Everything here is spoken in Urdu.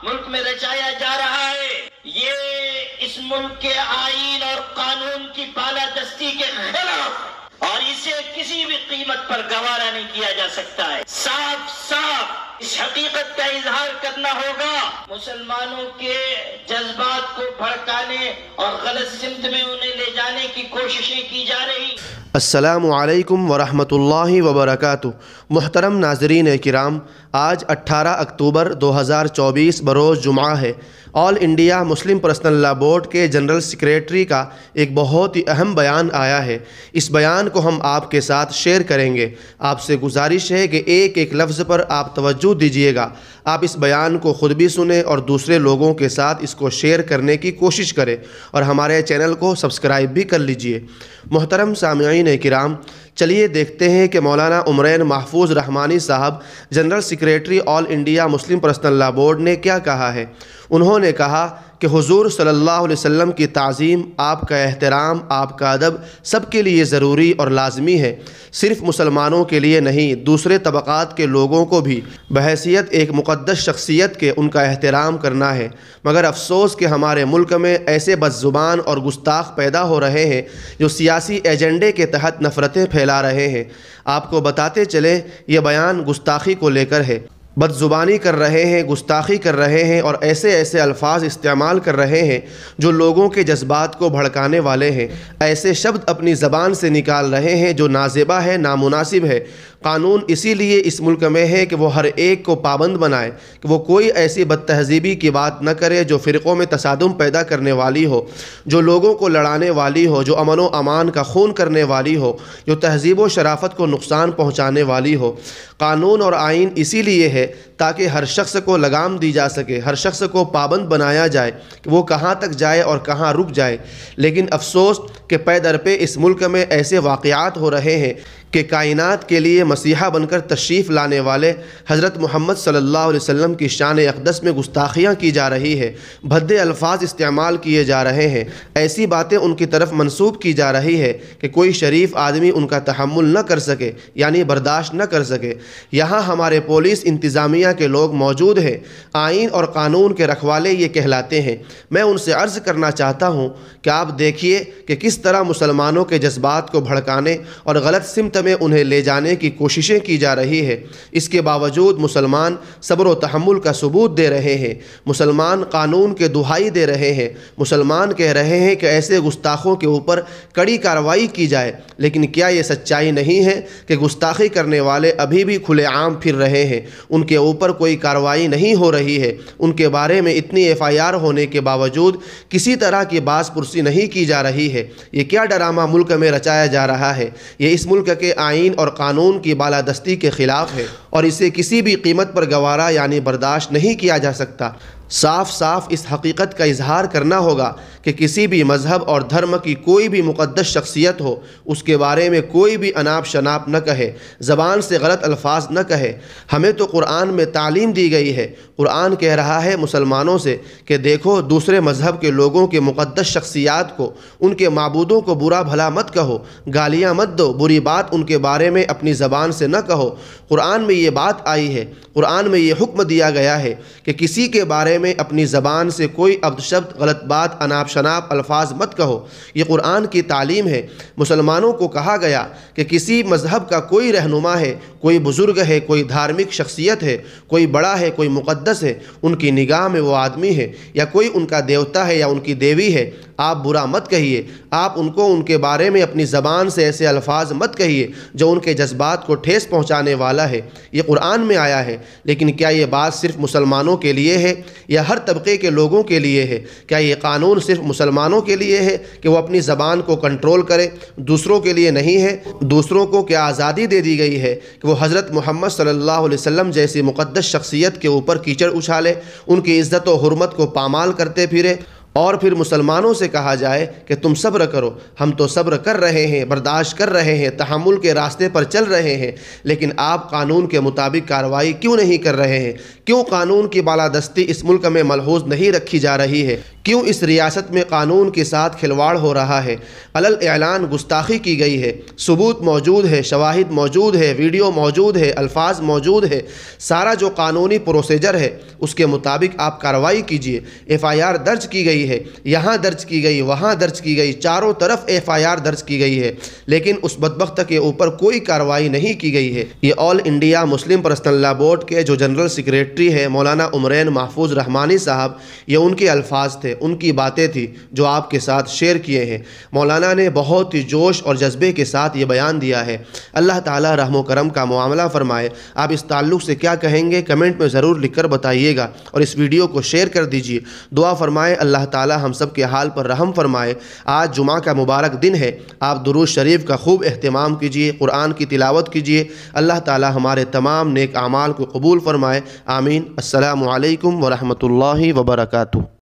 ملک میں رچایا جا رہا ہے یہ اس ملک کے آئین اور قانون کی بالادستی کے خلاف، اور اسے کسی بھی قیمت پر گوارا نہیں کیا جا سکتا ہے۔ صاف صاف اس حقیقت کا اظہار کرنا ہوگا، مسلمانوں کے جذبات کو بھڑکانے اور غلط سمت میں انہیں لے جانے کی کوششیں کی جا رہی۔ السلام علیکم ورحمۃ اللہ وبرکاتہ۔ محترم ناظرین کرام، آج 18 اکتوبر 2024 بروز جمعہ ہے۔ All India Muslim personal law board کے جنرل سیکریٹری کا ایک بہت ہی اہم بیان آیا ہے۔ اس بیان کو ہم آپ کے ساتھ شیئر کریں گے۔ آپ سے گزارش ہے کہ ایک ایک لفظ پر آپ توجہ دیجیے گا۔ آپ اس بیان کو خود بھی سنیں اور دوسرے لوگوں کے ساتھ اس کو شیئر کرنے کی کوشش کریں، اور ہمارے چینل کو سبسکرائب بھی کر لیجیے۔ محترم سامعین کرام، چلیے دیکھتے ہیں کہ مولانا عمرین محفوظ رحمانی صاحب general secretary all India Muslim personal law board نے کیا کہا ہے۔ انہوں نے کہا کہ حضور صلی اللہ علیہ وسلم کی تعظیم، آپ کا احترام، آپ کا ادب سب کے لیے ضروری اور لازمی ہے، صرف مسلمانوں کے لیے نہیں، دوسرے طبقات کے لوگوں کو بھی بحیثیت ایک مقدس شخصیت کے ان کا احترام کرنا ہے۔ مگر افسوس کہ ہمارے ملک میں ایسے بد زبان اور گستاخ پیدا ہو رہے ہیں جو سیاسی ایجنڈے کے تحت نفرتیں پھیلا رہے ہیں۔ آپ کو بتاتے چلیں، یہ بیان گستاخی کو لے کر ہے۔ بد زبانی کر رہے ہیں، گستاخی کر رہے ہیں، اور ایسے الفاظ استعمال کر رہے ہیں جو لوگوں کے جذبات کو بھڑکانے والے ہیں۔ ایسے شبد اپنی زبان سے نکال رہے ہیں جو نازیبا ہے، نامناسب ہے۔ قانون اسی لیے اس ملک میں ہے کہ وہ ہر ایک کو پابند بنائے کہ وہ کوئی ایسی بد تہذیبی کی بات نہ کرے جو فرقوں میں تصادم پیدا کرنے والی ہو، جو لوگوں کو لڑانے والی ہو، جو امن و امان کا خون کرنے والی ہو، جو تہذیب و شرافت کو نقصان پہنچانے والی ہو۔ قانون اور آئین اسی لیے ہے تاکہ ہر شخص کو لگام دی جا سکے، ہر شخص کو پابند بنایا جائے کہ وہ کہاں تک جائے اور کہاں رک جائے۔ لیکن افسوس کہ پے در پہ اس ملک میں ایسے واقعات ہو رہے ہیں کہ کائنات کے لیے مسیحا بن کر تشریف لانے والے حضرت محمد صلی اللہ علیہ وسلم کی شان اقدس میں گستاخیاں کی جا رہی ہے، بھدے الفاظ استعمال کیے جا رہے ہیں، ایسی باتیں ان کی طرف منسوب کی جا رہی ہے کہ کوئی شریف آدمی ان کا تحمل نہ کر سکے، یعنی برداشت نہ کر سکے۔ یہاں ہمارے پولیس انتظامیہ کے لوگ موجود ہیں، آئین اور قانون کے رکھوالے یہ کہلاتے ہیں۔ میں ان سے عرض کرنا چاہتا ہوں کہ آپ دیکھیے کہ کس طرح مسلمانوں کے جذبات کو بھڑکانے اور غلط سمت میں انہیں لے جانے کی کوششیں کی جا رہی ہے۔ اس کے باوجود مسلمان صبر و تحمل کا ثبوت دے رہے ہیں، مسلمان قانون کے دہائی دے رہے ہیں، مسلمان کہہ رہے ہیں کہ ایسے گستاخوں کے اوپر کڑی کارروائی کی جائے۔ لیکن کیا یہ سچائی نہیں ہے کہ گستاخی کرنے والے ابھی بھی کھلے عام پھر رہے ہیں، ان کے اوپر کوئی کارروائی نہیں ہو رہی ہے، ان کے بارے میں اتنی FIR ہونے کے باوجود کسی طرح کی باز پرسی نہیں کی جا رہی ہے؟ یہ کیا ڈرامہ ملک میں رچایا جا رہا ہے؟ یہ اس ملک کے آئین اور قانون کی بالادستی کے خلاف ہے، اور اسے کسی بھی قیمت پر گوارا یعنی برداشت نہیں کیا جا سکتا۔ صاف صاف اس حقیقت کا اظہار کرنا ہوگا کہ کسی بھی مذہب اور دھرم کی کوئی بھی مقدس شخصیت ہو، اس کے بارے میں کوئی بھی اناپ شناپ نہ کہے، زبان سے غلط الفاظ نہ کہے۔ ہمیں تو قرآن میں تعلیم دی گئی ہے، قرآن کہہ رہا ہے مسلمانوں سے کہ دیکھو دوسرے مذہب کے لوگوں کے مقدس شخصیات کو، ان کے معبودوں کو برا بھلا مت کہو، گالیاں مت دو، بری بات ان کے بارے میں اپنی زبان سے نہ کہو۔ قرآن میں یہ بات آئی ہے، قرآن میں یہ حکم دیا گیا ہے کہ کسی کے بارے میں اپنی زبان سے کوئی ابد شبد، غلط بات، اناپ شناپ الفاظ مت کہو۔ یہ قرآن کی تعلیم ہے۔ مسلمانوں کو کہا گیا کہ کسی مذہب کا کوئی رہنما ہے، کوئی بزرگ ہے، کوئی دھارمک شخصیت ہے، کوئی بڑا ہے، کوئی مقدس ہے، ان کی نگاہ میں وہ آدمی ہے، یا کوئی ان کا دیوتا ہے یا ان کی دیوی ہے، آپ برا مت کہیے، آپ ان کو ان کے بارے میں اپنی زبان سے ایسے الفاظ مت کہیے جو ان کے جذبات کو ٹھیس پہنچانے والا ہے۔ یہ قرآن میں آیا ہے۔ لیکن کیا یہ بات صرف مسلمانوں کے لیے ہے یا ہر طبقے کے لوگوں کے لیے ہے؟ کیا یہ قانون صرف مسلمانوں کے لیے ہے کہ وہ اپنی زبان کو کنٹرول کرے، دوسروں کے لیے نہیں ہے؟ دوسروں کو کیا آزادی دے دی گئی ہے کہ وہ حضرت محمد صلی اللہ علیہ وسلم جیسی مقدس شخصیت کے اوپر کیچڑ اچھالے، ان کی عزت و حرمت کو پامال کرتے پھرے؟ اور پھر مسلمانوں سے کہا جائے کہ تم صبر کرو، ہم تو صبر کر رہے ہیں، برداشت کر رہے ہیں، تحمل کے راستے پر چل رہے ہیں، لیکن آپ قانون کے مطابق کارروائی کیوں نہیں کر رہے ہیں؟ کیوں قانون کی بالادستی اس ملک میں ملحوظ نہیں رکھی جا رہی ہے؟ کیوں اس ریاست میں قانون کے ساتھ کھلواڑ ہو رہا ہے؟ علل اعلان گستاخی کی گئی ہے، ثبوت موجود ہے، شواہد موجود ہے، ویڈیو موجود ہے، الفاظ موجود ہے، سارا جو قانونی پروسیجر ہے اس کے مطابق آپ کارروائی کیجئے۔ ایف آئی آر درج کی گئی ہے، یہاں درج کی گئی، وہاں درج کی گئی، چاروں طرف ایف آئی آر درج کی گئی ہے، لیکن اس بدبخت کے اوپر کوئی کارروائی نہیں کی گئی ہے۔ یہ آل انڈیا مسلم پرسنل لا بورڈ کے جو جنرل سیکریٹری ہے مولانا عمرین محفوظ رحمانی صاحب، یہ ان کے الفاظ تھے، ان کی باتیں تھی جو آپ کے ساتھ شیئر کیے ہیں۔ مولانا نے بہت ہی جوش اور جذبے کے ساتھ یہ بیان دیا ہے۔ اللہ تعالیٰ رحم و کرم کا معاملہ فرمائے۔ آپ اس تعلق سے کیا کہیں گے کمنٹ میں ضرور لکھ کر بتائیے گا، اور اس ویڈیو کو شیئر کر دیجیے۔ دعا فرمائے اللہ تعالیٰ ہم سب کے حال پر رحم فرمائے۔ آج جمعہ کا مبارک دن ہے، آپ درود شریف کا خوب اہتمام کیجیے، قرآن کی تلاوت کیجیے۔ اللہ تعالیٰ ہمارے تمام نیک اعمال کو قبول فرمائے، آمین۔ السلام علیکم ورحمۃ اللہ وبرکاتہ۔